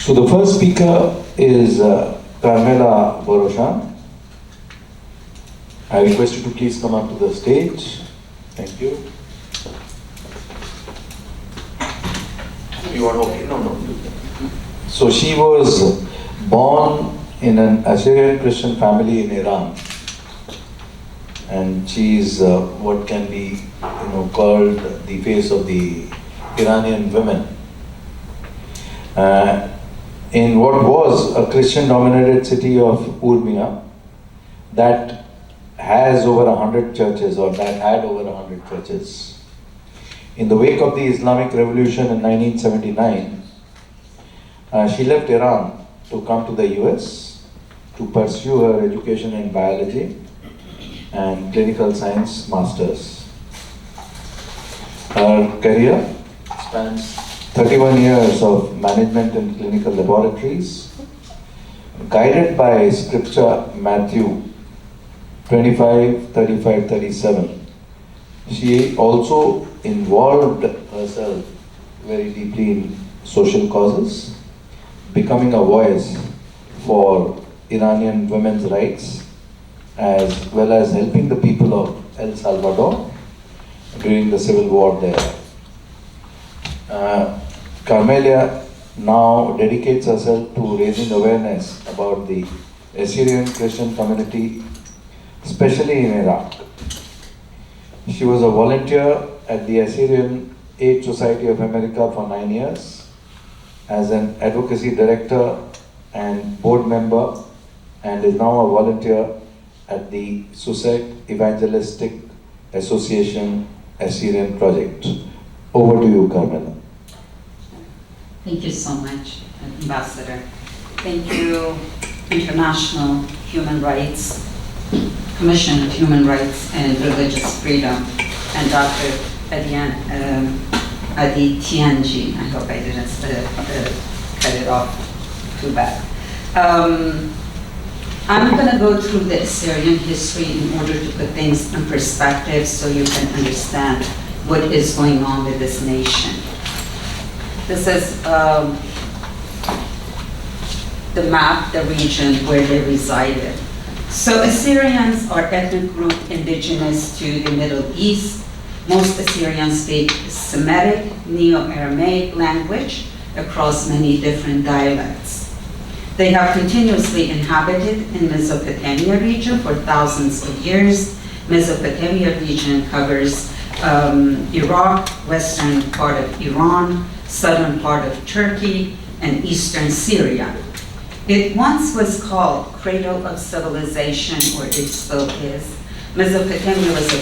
So the first speaker is Karmella Boroshan. I request you to please come up to the stage. Thank you. You are okay? No. So she was born in an Assyrian Christian family in Iran, and she is what can be called the face of the Iranian women. In what was a Christian-dominated city of Urmia, that has over 100 churches, or that had over 100 churches. In the wake of the Islamic Revolution in 1979, she left Iran to come to the US to pursue her education in biology and clinical science masters. Her career spans 31 years of management in clinical laboratories, guided by scripture Mathew 25:35-37. She also involved herself very deeply in social causes, becoming a voice for Iranian women's rights, as well as helping the people of El Salvador during the civil war there. Karmella now dedicates herself to raising awareness about the Assyrian Christian community, especially in Iraq. She was a volunteer at the Assyrian Aid Society of America for 9 years, as an Advocacy Director and Board member, and is now a volunteer at the Susek Evangelistic Association Assyrian Project. Over to you, Karmella. Thank you so much, Ambassador. Thank you, International Human Rights Commission of Human Rights and Religious Freedom, and Dr. Adi Tianji. I hope I didn't cut it off too bad. I'm going to go through the Assyrian history in order to put things in perspective so you can understand what is going on with this nation. This is the map, the region where they resided. So Assyrians are ethnic group indigenous to the Middle East. Most Assyrians speak Semitic, Neo-Aramaic language across many different dialects. They have continuously inhabited in Mesopotamia region for thousands of years. Mesopotamia region covers Iraq, western part of Iran, southern part of Turkey, and eastern Syria. It once was called Cradle of Civilization, or it still is. Mesopotamia was a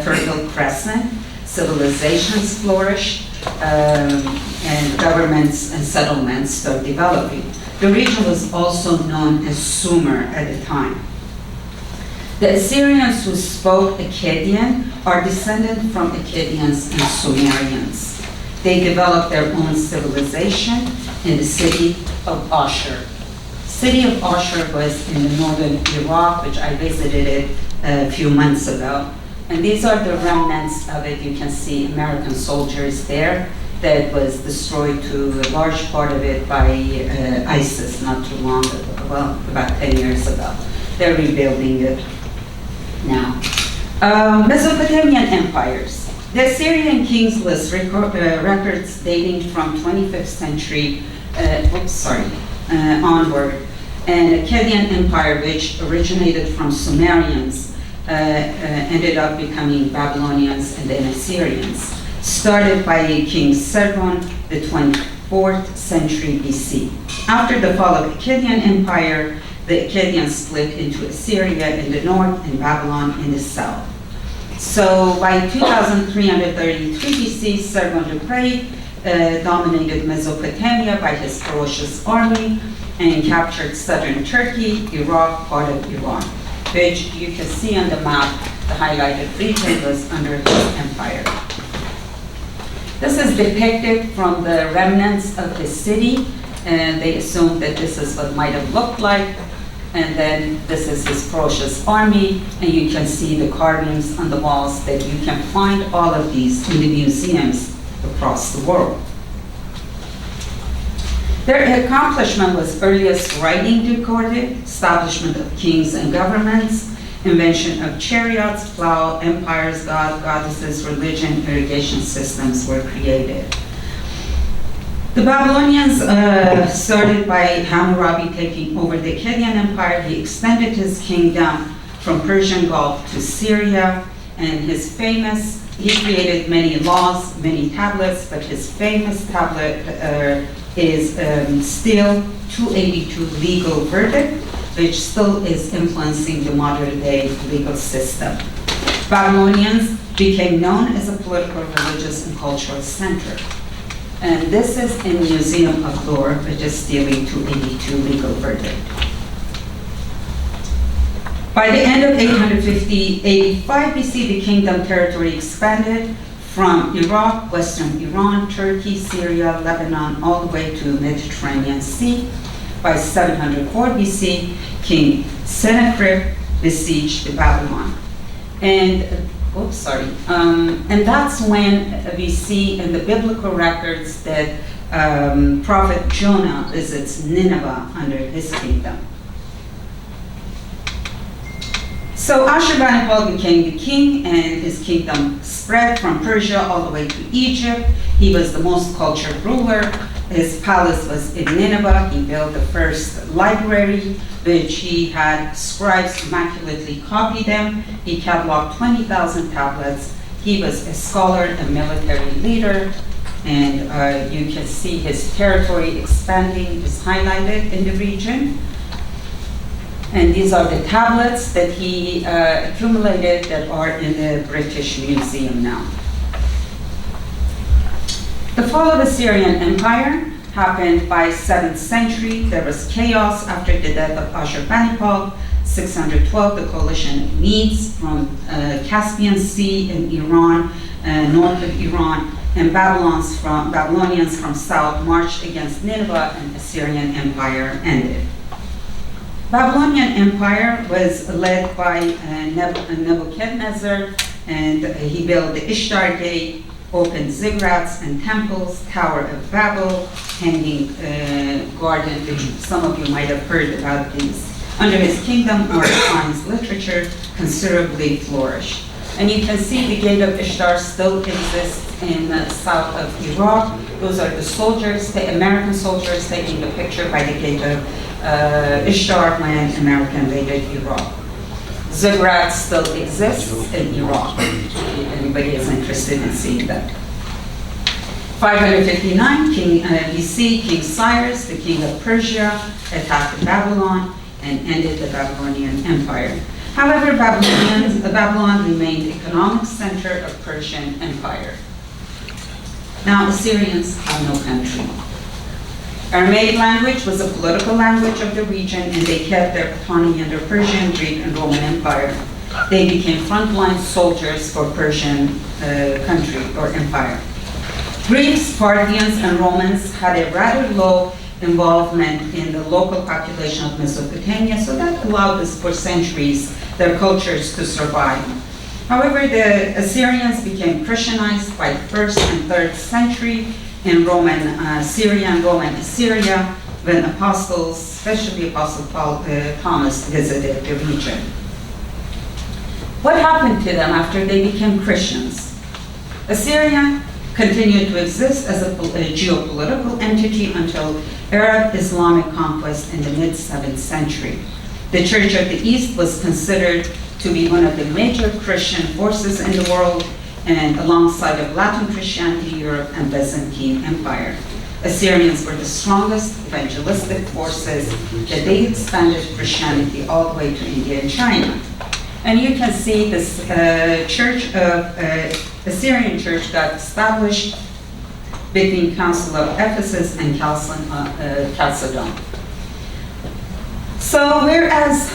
fertile crescent. Civilizations flourished, and governments and settlements started developing. The region was also known as Sumer at the time. The Assyrians who spoke Akkadian are descended from Akkadians and Sumerians. They developed their own civilization in the city of Ashur. City of Ashur was in the northern Iraq, which I visited it a few months ago. And these are the remnants of it. You can see American soldiers there that was destroyed to a large part of it by ISIS not too long ago, well, about 10 years ago. They're rebuilding it now. Mesopotamian empires. The Assyrian kings list records dating from 25th century onward, and Akkadian Empire, which originated from Sumerians, ended up becoming Babylonians and then Assyrians. Started by King Sargon, the 24th century BC. After the fall of Akkadian Empire, the Akkadians split into Assyria in the north and Babylon in the south. So by 2333 BC, Sargon the Great dominated Mesopotamia by his ferocious army and captured southern Turkey, Iraq, part of Iran, which you can see on the map, the highlighted region was under his empire. This is depicted from the remnants of the city, and they assumed that this is what might have looked like. And then this is his ferocious army, and you can see the carvings on the walls that you can find all of these in the museums across the world. Their accomplishment was earliest writing recorded, establishment of kings and governments, invention of chariots, plow, empires, goddesses, religion, irrigation systems were created. The Babylonians started by Hammurabi taking over the Akkadian Empire. He extended his kingdom from Persian Gulf to Syria, and he created many laws, many tablets, but his famous tablet is still 282 legal verdict, which still is influencing the modern day legal system. Babylonians became known as a political, religious, and cultural center. And this is in Museum of Lore, which is still 282 legal verdict. By the end of 885 BC, the kingdom territory expanded from Iraq, western Iran, Turkey, Syria, Lebanon, all the way to Mediterranean Sea. By 704 BC, King Sennacherib besieged Babylon. And that's when we see in the biblical records that Prophet Jonah visits Nineveh under his kingdom. So Ashurbanipal became the king, and his kingdom spread from Persia all the way to Egypt. He was the most cultured ruler. His palace was in Nineveh. He built the first library, which he had scribes immaculately copy them. He cataloged 20,000 tablets. He was a scholar, a military leader, and you can see his territory expanding is highlighted in the region. And these are the tablets that he accumulated that are in the British Museum now. The fall of the Assyrian Empire happened by 7th century. There was chaos after the death of Ashurbanipal. 612, the coalition of Medes from Caspian Sea in Iran, north of Iran, and Babylonians from south marched against Nineveh, and Assyrian Empire ended. Babylonian Empire was led by Nebuchadnezzar, and he built the Ishtar Gate, opened ziggurats and temples, Tower of Babel, Hanging Garden, which some of you might have heard about these. Under his kingdom, art, science, literature considerably flourished. And you can see the Gate of Ishtar still exists in the south of Iraq. Those are the soldiers, the American soldiers taking the picture by the Gate of Ishtar when America invaded Iraq. Ziggurats still exists in Iraq, if anybody is interested in seeing that. 559 BC, King Cyrus, the king of Persia, attacked Babylon and ended the Babylonian Empire. However, Babylon remained the economic center of Persian Empire. Now, Assyrians have no country. Aramaic language was a political language of the region, and they kept their autonomy under Persian, Greek, and Roman Empire. They became frontline soldiers for Persian country or empire. Greeks, Parthians, and Romans had a rather low involvement in the local population of Mesopotamia, so that allowed us for centuries their cultures to survive. However, the Assyrians became Christianized by 1st and 3rd century in Syria and Roman Assyria, when apostles, especially Apostle Thomas, visited the region. What happened to them after they became Christians? Assyria continued to exist as a geopolitical entity until Arab Islamic conquest in the mid-7th century. The Church of the East was considered to be one of the major Christian forces in the world, and alongside of Latin Christianity, Europe, and Byzantine Empire. Assyrians were the strongest evangelistic forces, that they expanded Christianity all the way to India and China. And you can see this Assyrian church got established between Council of Ephesus and Chalcedon. So whereas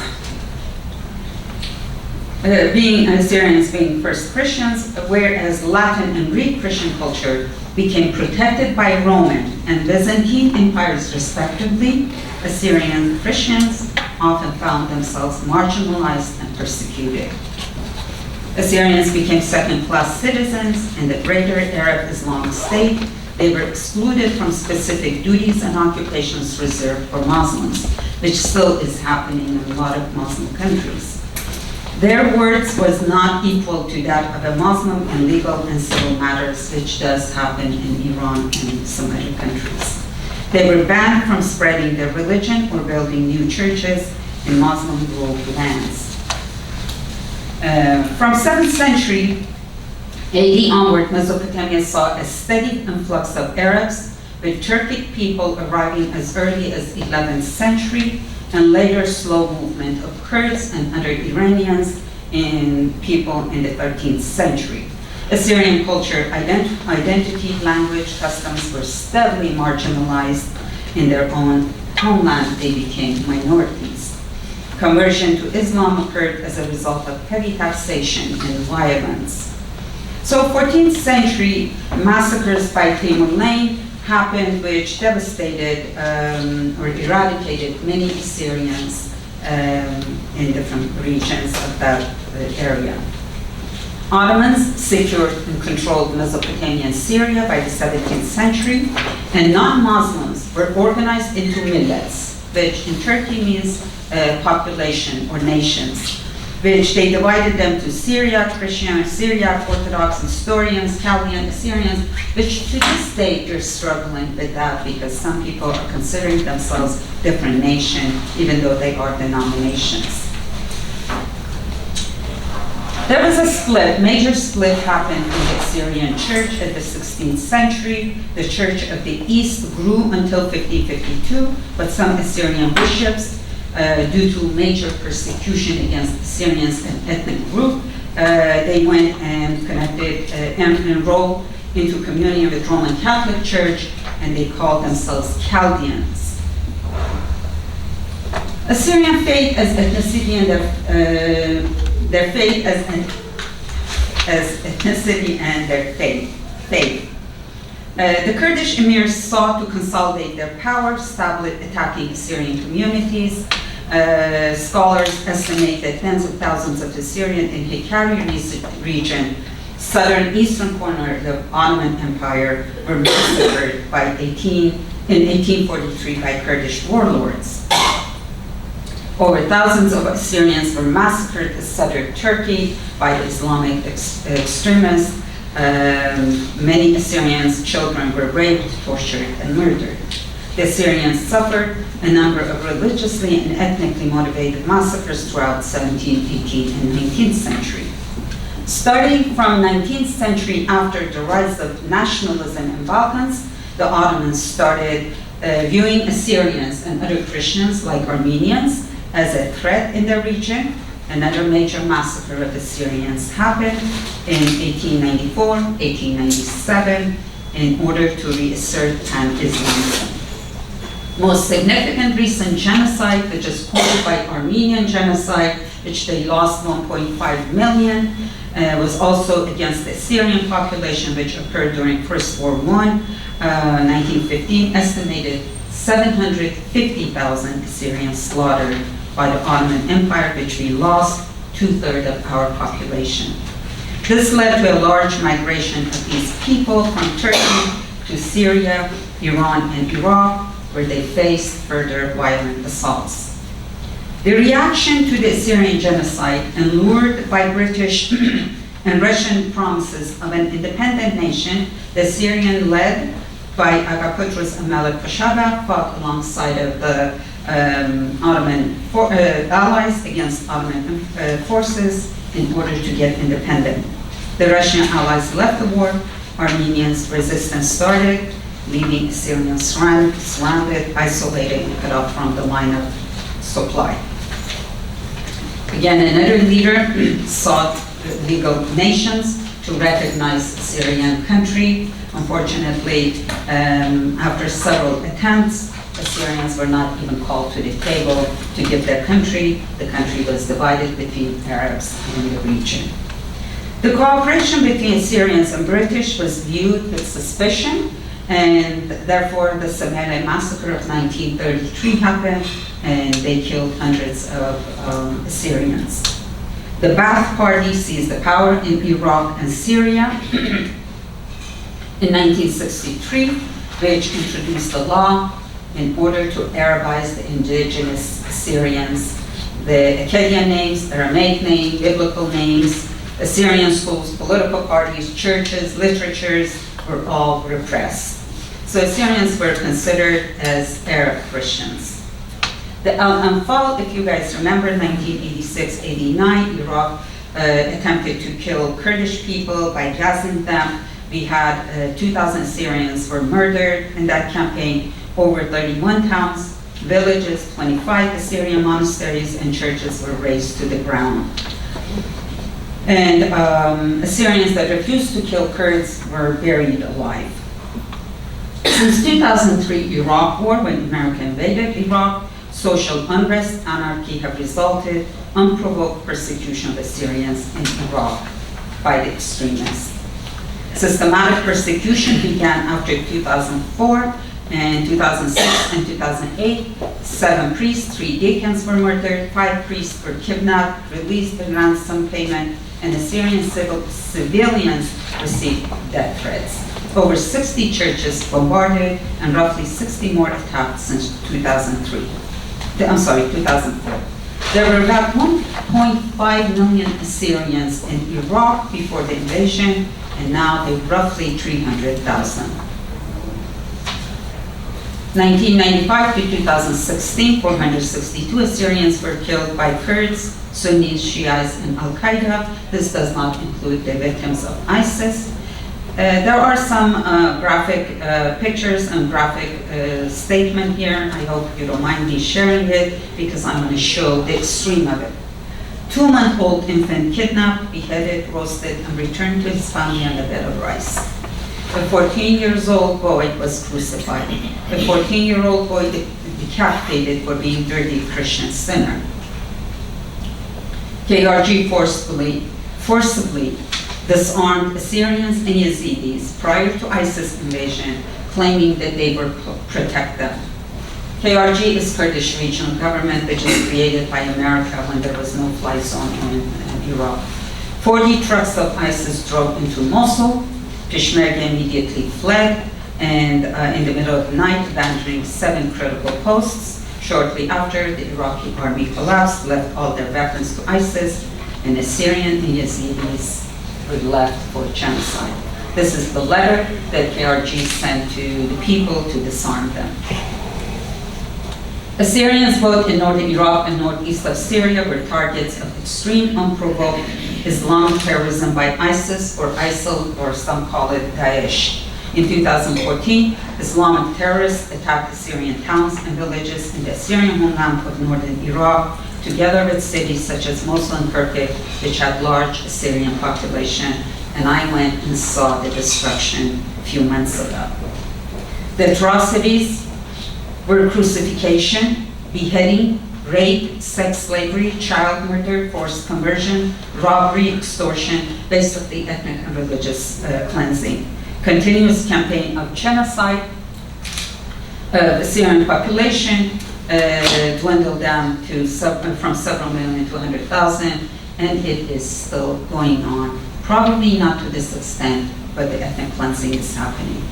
Assyrians being first Christians, whereas Latin and Greek Christian culture became protected by Roman and Byzantine empires respectively, Assyrian Christians often found themselves marginalized and persecuted. Assyrians became second-class citizens in the greater Arab Islamic state. They were excluded from specific duties and occupations reserved for Muslims, which still is happening in a lot of Muslim countries. Their words was not equal to that of a Muslim in legal and civil matters, which does happen in Iran and some other countries. They were banned from spreading their religion or building new churches in Muslim-ruled lands. From 7th century AD onward, Mesopotamia saw a steady influx of Arabs, with Turkic people arriving as early as 11th century, and later slow movement of Kurds and other Iranians in people in the 13th century. Assyrian culture, identity, language, customs were steadily marginalized in their own homeland. They became minorities. Conversion to Islam occurred as a result of heavy taxation and violence. So 14th century massacres by Timur Lane happened, which devastated or eradicated many Assyrians in different regions of that area. Ottomans secured and controlled Mesopotamia and Syria by the 17th century, and non-Muslims were organized into millets, which in Turkey means population or nations, which they divided them to Syriac, Christian, Syriac, Orthodox, Nestorians, Chaldean, Assyrians, which to this day they're struggling with that because some people are considering themselves different nation, even though they are denominations. There was a split, major split happened in the Assyrian church at the 16th century. The Church of the East grew until 1552, but some Assyrian bishops, due to major persecution against Assyrians and ethnic group, they went and connected and enrolled into communion with Roman Catholic Church, and they called themselves Chaldeans. Assyrian faith as ethnicity and their faith as ethnicity and their faith. The Kurdish emirs sought to consolidate their power, started attacking Assyrian communities. Scholars estimate that tens of thousands of Assyrian in ICHRRF region, southern eastern corner of the Ottoman Empire, were massacred in 1843 by Kurdish warlords. Over thousands of Assyrians were massacred in southern Turkey by the Islamic extremists. Many Assyrians' children were raped, tortured, and murdered. The Assyrians suffered a number of religiously and ethnically motivated massacres throughout 17th, 18th, and 19th century. Starting from 19th century, after the rise of nationalism in Balkans, the Ottomans started viewing Assyrians and other Christians like Armenians as a threat in their region. Another major massacre of Assyrians happened in 1894, 1897, in order to reassert pan-Islamism. Most significant recent genocide, which is called by Armenian genocide, which they lost 1.5 million, was also against the Assyrian population, which occurred during First World War I, 1915, estimated 750,000 Assyrians slaughtered by the Ottoman Empire, which we lost 2/3 of our population. This led to a large migration of these people from Turkey to Syria, Iran, and Iraq, where they faced further violent assaults. The reaction to the Assyrian genocide, lured by British and Russian promises of an independent nation, the Assyrian led by Aga Kutros and Malik Pashaba fought alongside of the Ottoman allies against Ottoman forces in order to get independent. The Russian allies left the war. Armenians' resistance started, leaving Assyrians surrounded, isolated, and cut off from the line of supply. Again, another leader sought legal nations to recognize Assyrian country. Unfortunately, after several attempts, Assyrians were not even called to the table to give their country. The country was divided between Arabs in the region. The cooperation between Assyrians and British was viewed with suspicion, and therefore the Semele massacre of 1933 happened, and they killed hundreds of Assyrians. The Ba'ath Party seized the power in Iraq and Syria. in 1963, which introduced a law in order to Arabize the indigenous Assyrians. The Akkadian names, Aramaic names, biblical names, Assyrian schools, political parties, churches, literatures were all repressed. So Assyrians were considered as Arab Christians. The Al-Anfal, if you guys remember, 1986-89, Iraq attempted to kill Kurdish people by gassing them. We had 2,000 Assyrians were murdered in that campaign, over 31 towns, villages, 25 Assyrian monasteries and churches were razed to the ground. And Assyrians that refused to kill Kurds were buried alive. Since 2003 Iraq war, when America invaded Iraq, social unrest, anarchy have resulted, unprovoked persecution of Assyrians in Iraq by the extremists. Systematic persecution began after 2004 and 2006 and 2008. 7 priests, 3 deacons were murdered, 5 priests were kidnapped, released in ransom payment, and Assyrian civilians received death threats. Over 60 churches bombarded and roughly 60 more attacked since 2004. There were about 1.5 million Assyrians in Iraq before the invasion, and now they're roughly 300,000. 1995 to 2016, 462 Assyrians were killed by Kurds, Sunnis, Shiites, and Al-Qaeda. This does not include the victims of ISIS. There are some graphic pictures and graphic statement here. I hope you don't mind me sharing it because I'm going to show the extreme of it. 2-month-old infant kidnapped, beheaded, roasted, and returned to his family on a bed of rice. A 14-year-old boy was crucified. A 14-year-old boy decapitated for being dirty Christian sinner. KRG forcibly disarmed Assyrians and Yazidis prior to ISIS invasion, claiming that they would protect them. KRG is Kurdish regional government which was created by America when there was no fly zone in Iraq. 40 trucks of ISIS drove into Mosul. Peshmerga immediately fled, and in the middle of the night, abandoning 7 critical posts. Shortly after, the Iraqi army collapsed, left all their weapons to ISIS, and Assyrian and Yazidis were left for genocide. This is the letter that KRG sent to the people to disarm them. Assyrians both in northern Iraq and northeast of Syria were targets of extreme, unprovoked Islamic terrorism by ISIS or ISIL, or some call it Daesh. In 2014, Islamic terrorists attacked Assyrian towns and villages in the Assyrian homeland of northern Iraq, together with cities such as Mosul and Kirkuk, which had large Assyrian population, and I went and saw the destruction a few months ago. The atrocities were crucifixion, beheading, rape, sex slavery, child murder, forced conversion, robbery, extortion, basically ethnic and religious cleansing. Continuous campaign of genocide. The Assyrian population dwindled down to from several million to 100,000, and it is still going on. Probably not to this extent, but the ethnic cleansing is happening.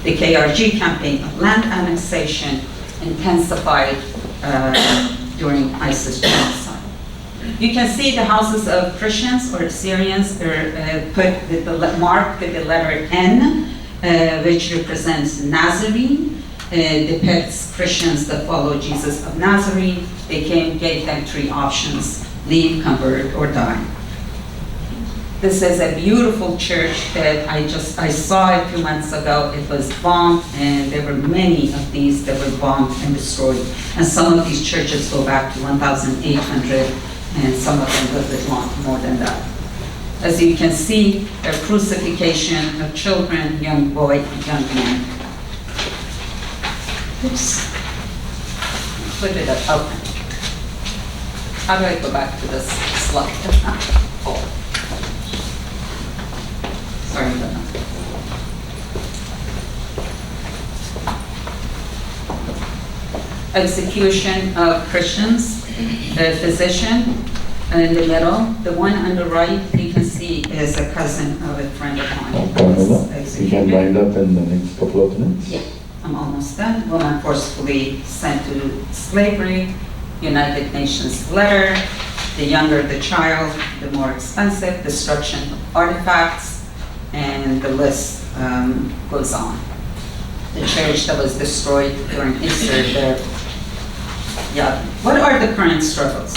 The KRG campaign of land annexation intensified during ISIS genocide. You can see the houses of Christians or Assyrians are put with the mark with the letter N, which represents Nazarene, depicts Christians that follow Jesus of Nazarene. They gave them 3 options: leave, convert, or die. This is a beautiful church that I saw a few months ago. It was bombed, and there were many of these that were bombed and destroyed. And some of these churches go back to 1,800, and some of them a little bit more than that. As you can see, a crucifixion of children, young boy, and young man. Oops. Put it up. Okay. How do I go back to this slide? Oh. Sorry about that. Execution of Christians, a physician in the middle. The one on the right, you can see is a cousin of a friend of mine. Karmella, you Executed. can wind up in the next couple of minutes. Yeah, I'm almost done. Woman forcefully sent to slavery, United Nations letter, the younger the child, the more expensive, destruction of artifacts, and the list goes on. The church that was destroyed during Easter, What are the current struggles?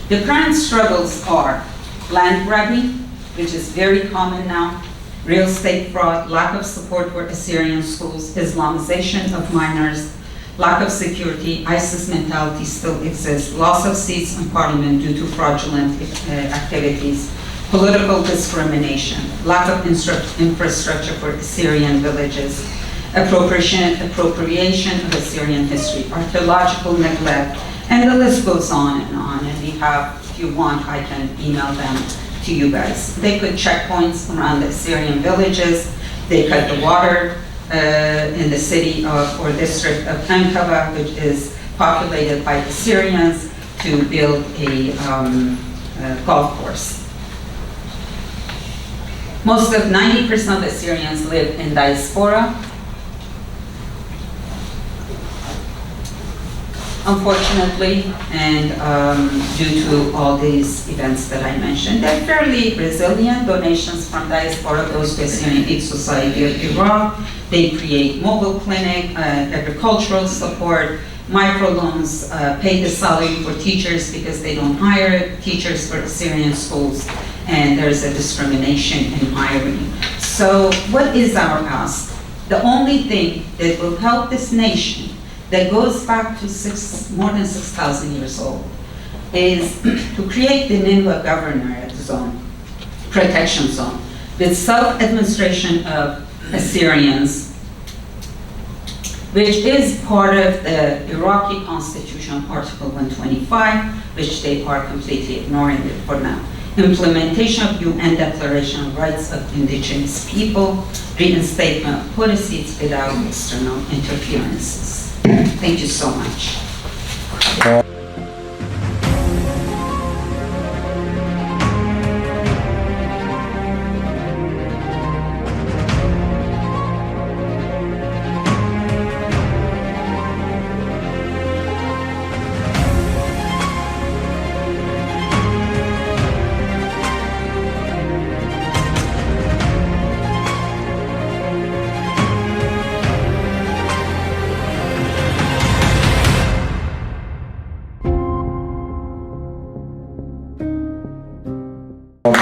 The current struggles are land grabbing, which is very common now, real estate fraud, lack of support for Assyrian schools, Islamization of minors, lack of security, ISIS mentality still exists, loss of seats in parliament due to fraudulent activities, political discrimination, lack of infrastructure for Assyrian villages, appropriation of Assyrian history, archaeological neglect, and the list goes on and on. And we have, if you want, I can email them to you guys. They put checkpoints around the Assyrian villages. They cut the water in the city of, or district of Ankara, which is populated by Assyrians, to build a golf course. Most of 90% of Assyrians live in diaspora. Unfortunately, and due to all these events that I mentioned, they're fairly resilient. Donations from diaspora goes to Assyrian Aid Society of Iraq. They create mobile clinic, agricultural support, microloans, pay the salary for teachers because they don't hire teachers for Assyrian schools, and there's a discrimination in hiring. So what is our ask? The only thing that will help this nation that goes back to more than 6,000 years old is to create the Nineveh governorate zone, protection zone, with self-administration of Assyrians, which is part of the Iraqi constitution, Article 125, which they are completely ignoring it for now. Implementation of UN Declaration of Rights of Indigenous People, reinstatement of policies without external interferences. Thank you so much.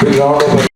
Big round of